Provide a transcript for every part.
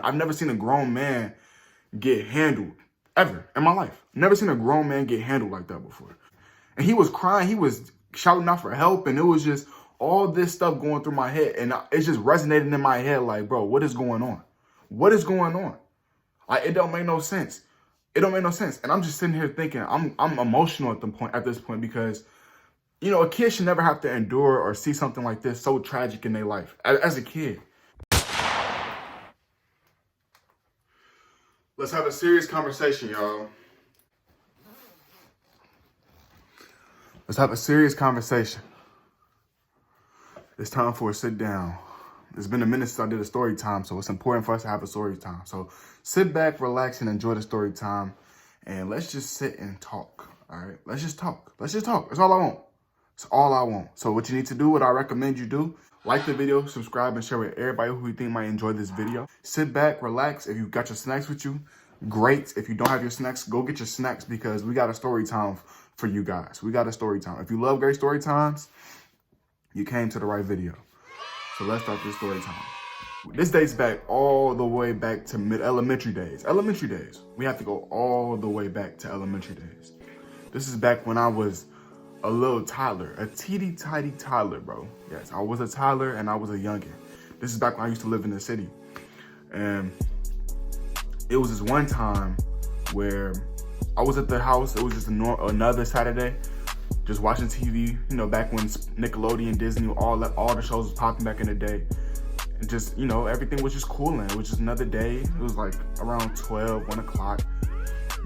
I've never seen a grown man get handled ever in my life. Never seen a grown man get handled like that before. And he was crying. He was shouting out for help. And it was just all this stuff going through my head. And it's just resonating in my head like, bro, what is going on? What is going on? Like, it don't make no sense. It don't make no sense. And I'm just sitting here thinking, I'm emotional at this point because, you know, a kid should never have to endure or see something like this so tragic in their life as a kid. Let's have a serious conversation, y'all. Let's have a serious conversation. It's time for a sit down. It's been a minute since I did a story time, so it's important for us to have a story time. So sit back, relax, and enjoy the story time. And let's just sit and talk, all right? Let's just talk. Let's just talk. That's all I want. It's all I want. So what you need to do, what I recommend you do, like the video, subscribe, and share with everybody who you think might enjoy this video. Sit back, relax. If you got your snacks with you, great. If you don't have your snacks, go get your snacks because we got a story time for you guys. We got a story time. If you love great story times, you came to the right video. So let's start this story time. This dates back all the way back to elementary days. Elementary days. We have to go all the way back to elementary days. This is back when I was a little toddler, a teeny-tiny toddler, bro. Yes, I was a toddler and I was a youngin'. This is back when I used to live in the city. And it was this one time where I was at the house. It was just another Saturday, just watching TV. You know, back when Nickelodeon, Disney, all the shows was popping back in the day. And just, you know, everything was just cooling. It was just another day. It was like around 12, 1 o'clock.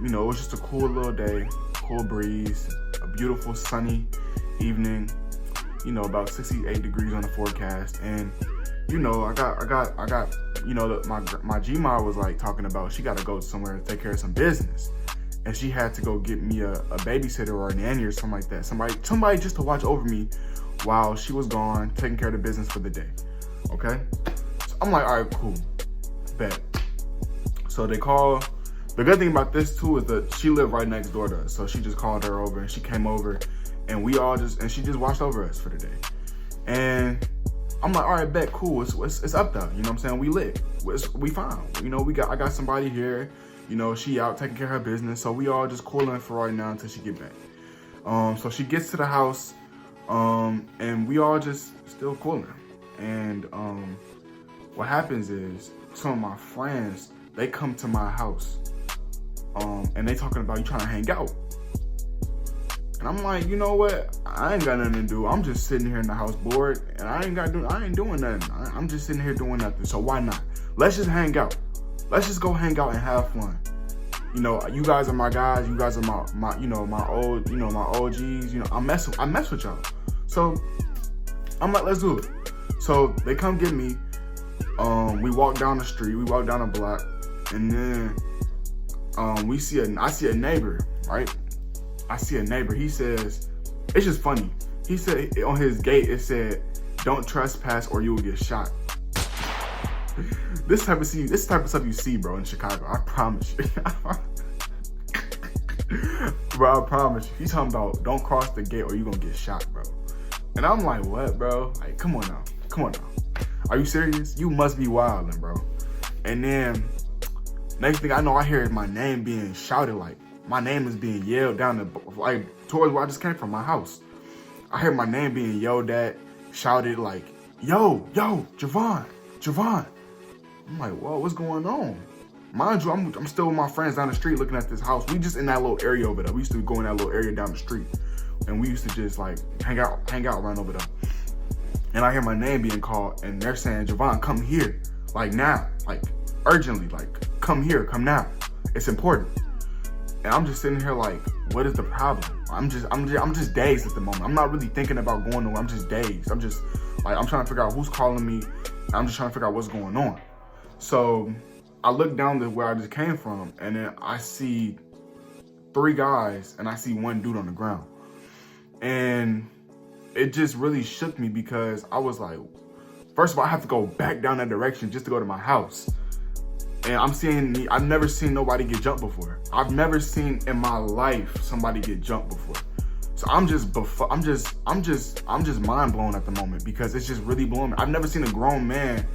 You know, it was just a cool little day, cool breeze, a beautiful sunny evening. You know, about 68 degrees on the forecast. And, you know, I got, you know, my G-Ma was like talking about she got to go somewhere to take care of some business. And she had to go get me a babysitter or a nanny or something like that. Somebody just to watch over me while she was gone, taking care of the business for the day. Okay? So I'm like, all right, cool. Bet. So they call. The good thing about this too is that she lived right next door to us. So she just called her over and she came over and she just watched over us for the day. And I'm like, all right, bet, cool. It's up there. You know what I'm saying? We lit. We fine. You know, I got somebody here. You know, she out taking care of her business. So we all just cooling for right now until she get back. So she gets to the house, and we all just still cooling. And what happens is some of my friends, they come to my house, and they talking about you trying to hang out. And I'm like, you know what? I ain't got nothing to do. I'm just sitting here in the house bored, and I ain't doing nothing. I'm just sitting here doing nothing. So why not? Let's just hang out. Let's just go hang out and have fun. You know, you guys are my guys. You guys are my OGs. You know, I mess with y'all. So I'm like, let's do it. So they come get me. We walk down the street. We walk down the block, and then I see a neighbor, right? I see a neighbor. He says, it's just funny. He said on his gate, it said, "Don't trespass or you will get shot." This type of stuff you see, bro, in Chicago. I promise you. Bro, I promise you. He's talking about don't cross the gate or you gonna get shot, bro. And I'm like, what, bro? Like, come on now. Are you serious? You must be wildin', bro. And then next thing I know, I hear my name being shouted, like my name is being yelled down towards where I just came from, my house. I hear my name being yelled at, shouted like, yo, Javon. I'm like, whoa, what's going on? Mind you, I'm still with my friends down the street looking at this house. We just in that little area over there. We used to go in that little area down the street. And we used to just like hang out right over there. And I hear my name being called and they're saying, Javon, come here. Like now, like urgently, like come here, come now. It's important. And I'm just sitting here like, what is the problem? I'm just dazed at the moment. I'm not really thinking about going nowhere. I'm just dazed. I'm just like, I'm trying to figure out who's calling me. I'm just trying to figure out what's going on. So I look down to where I just came from, and then I see 3 guys, and I see 1 dude on the ground. And it just really shook me because I was like, first of all, I have to go back down that direction just to go to my house. And I've never seen nobody get jumped before. I've never seen in my life somebody get jumped before. So I'm just mind blown at the moment because it's just really blowing me. I've never seen a grown man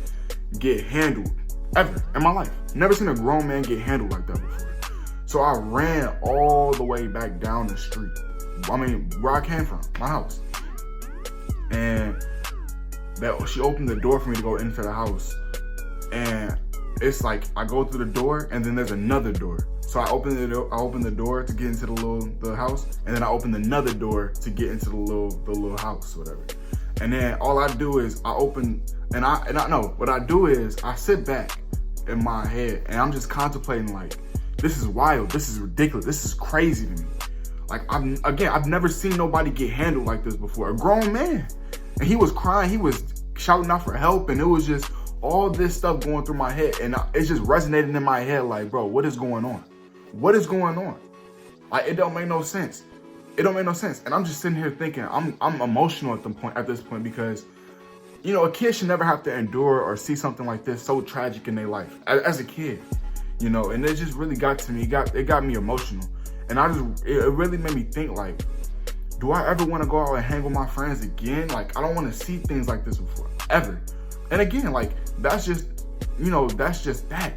get handled ever in my life. Never seen a grown man get handled like that before. So I ran all the way back down the street. I mean, where I came from, my house. And she opened the door for me to go into the house. And it's like I go through the door and then there's another door. So I open the door to get into the house, and then I open another door to get into the little house, whatever. And then all I do is I sit back in my head and I'm just contemplating, like, this is wild, this is ridiculous, this is crazy to me. Like, I've never seen nobody get handled like this before. A grown man, and he was crying, he was shouting out for help, and it was just all this stuff going through my head, and it's just resonating in my head, like, bro, what is going on? What is going on? Like, it don't make no sense. It don't make no sense. And I'm just sitting here thinking, I'm emotional at this point because, you know, a kid should never have to endure or see something like this so tragic in their life as a kid, you know. And it just really got to me. It got me emotional, and it really made me think, like, do I ever want to go out and hang with my friends again? Like, I don't want to see things like this before, ever. And again, like, that's just that.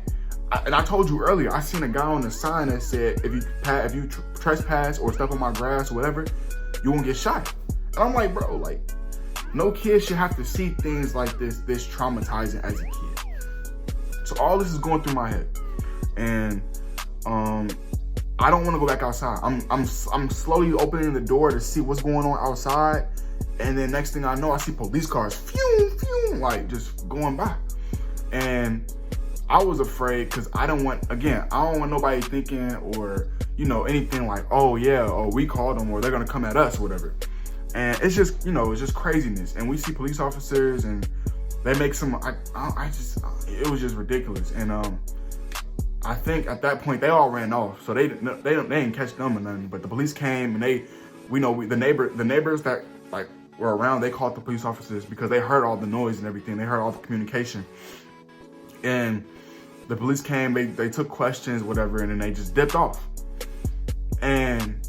And I told you earlier, I seen a guy on the sign that said, if you trespass or step on my grass or whatever, you won't get shot. And I'm like, bro, like, no kid should have to see things like this traumatizing as a kid. So all this is going through my head, and I don't want to go back outside. I'm slowly opening the door to see what's going on outside, and then next thing I know, I see police cars, like, just going by, and I was afraid because I don't want nobody thinking or, you know, anything like, oh yeah, oh we called them or they're gonna come at us or whatever. And it's just, you know, it's just craziness. And we see police officers and they make it was just ridiculous. And I think at that point they all ran off, so they didn't catch them or nothing. But the police came and the neighbors that like were around, they called the police officers because they heard all the noise and everything. They heard all the communication. And the police came, they took questions, whatever, and then they just dipped off. And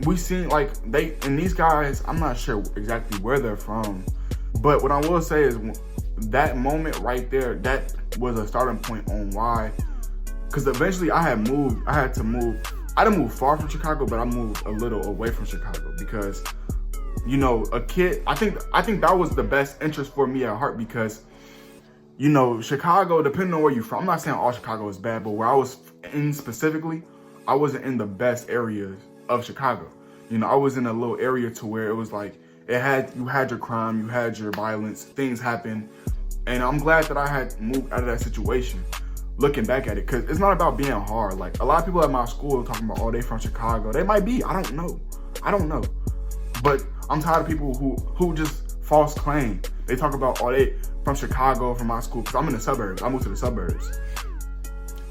we seen, like, these guys, I'm not sure exactly where they're from, but what I will say is that moment right there, that was a starting point on why, because eventually I didn't move far from Chicago, but I moved a little away from Chicago because, you know, a kid, I think that was the best interest for me at heart because, you know, Chicago, depending on where you're from, I'm not saying all Chicago is bad, but where I was in specifically, I wasn't in the best areas of Chicago. You know, I was in a little area to where it was like, you had your crime, you had your violence, things happen. And I'm glad that I had moved out of that situation, looking back at it, because it's not about being hard. Like, a lot of people at my school are talking about, oh, they from Chicago. They might be, I don't know. But I'm tired of people who just false claim. They talk about, oh, they from Chicago, from my school, because I'm in the suburbs. I moved to the suburbs.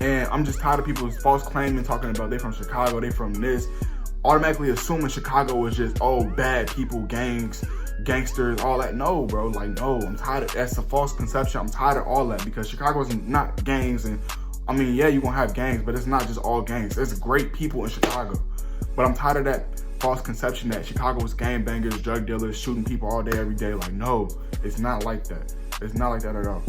And I'm just tired of people false claiming, talking about they from Chicago, they from this, automatically assuming Chicago is just, oh, bad people, gangs, gangsters, all that. No, bro, like, no, I'm tired of, that's a false conception. I'm tired of all that because Chicago is not gangs. And I mean, yeah, you're gonna have gangs, but it's not just all gangs. There's great people in Chicago. But I'm tired of that false conception that Chicago is gangbangers, drug dealers, shooting people all day, every day. Like, no, it's not like that. It's not like that at all.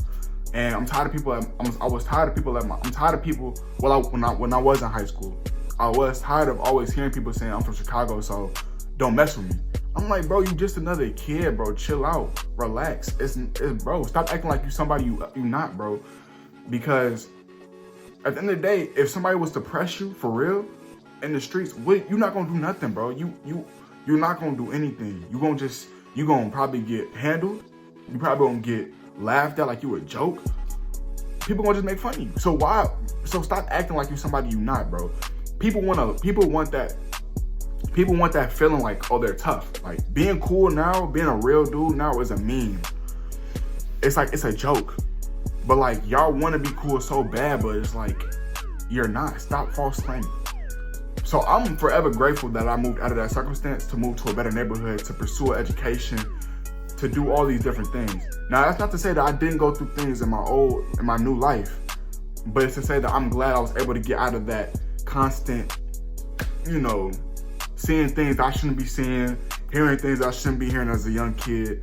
And I'm tired of people. I'm tired of people. Well, when I was in high school, I was tired of always hearing people saying I'm from Chicago, so don't mess with me. I'm like, bro, you just another kid, bro. Chill out, relax. It's bro. Stop acting like you somebody you not, bro. Because at the end of the day, if somebody was to press you for real in the streets, you're not gonna do nothing, bro. You're not gonna do anything. You gonna probably get handled. You probably gonna get laughed at like you a joke. People gonna just make fun of you. So stop acting like you somebody you not, bro. People want that feeling like, oh, they're tough. Like, being cool now, being a real dude now is a meme. It's like, it's a joke. But like, y'all want to be cool so bad, but it's like, you're not. Stop false claiming. So I'm forever grateful that I moved out of that circumstance to move to a better neighborhood, to pursue an education, to do all these different things. Now, that's not to say that I didn't go through things in my new life, but it's to say that I'm glad I was able to get out of that constant, you know, seeing things I shouldn't be seeing, hearing things I shouldn't be hearing as a young kid,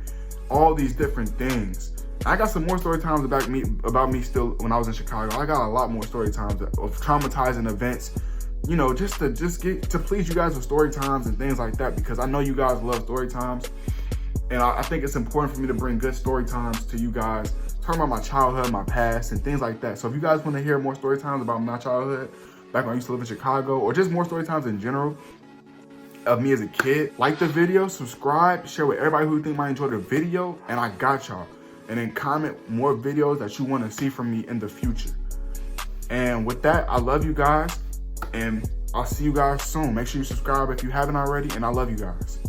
all these different things. I got some more story times about me still when I was in Chicago. I got a lot more story times of traumatizing events, you know, just to please you guys with story times and things like that, because I know you guys love story times. And I think it's important for me to bring good story times to you guys, talking about my childhood, my past, and things like that. So if you guys want to hear more story times about my childhood, back when I used to live in Chicago, or just more story times in general of me as a kid, like the video, subscribe, share with everybody who you think might enjoy the video, and I got y'all. And then comment more videos that you want to see from me in the future. And with that, I love you guys, and I'll see you guys soon. Make sure you subscribe if you haven't already, and I love you guys.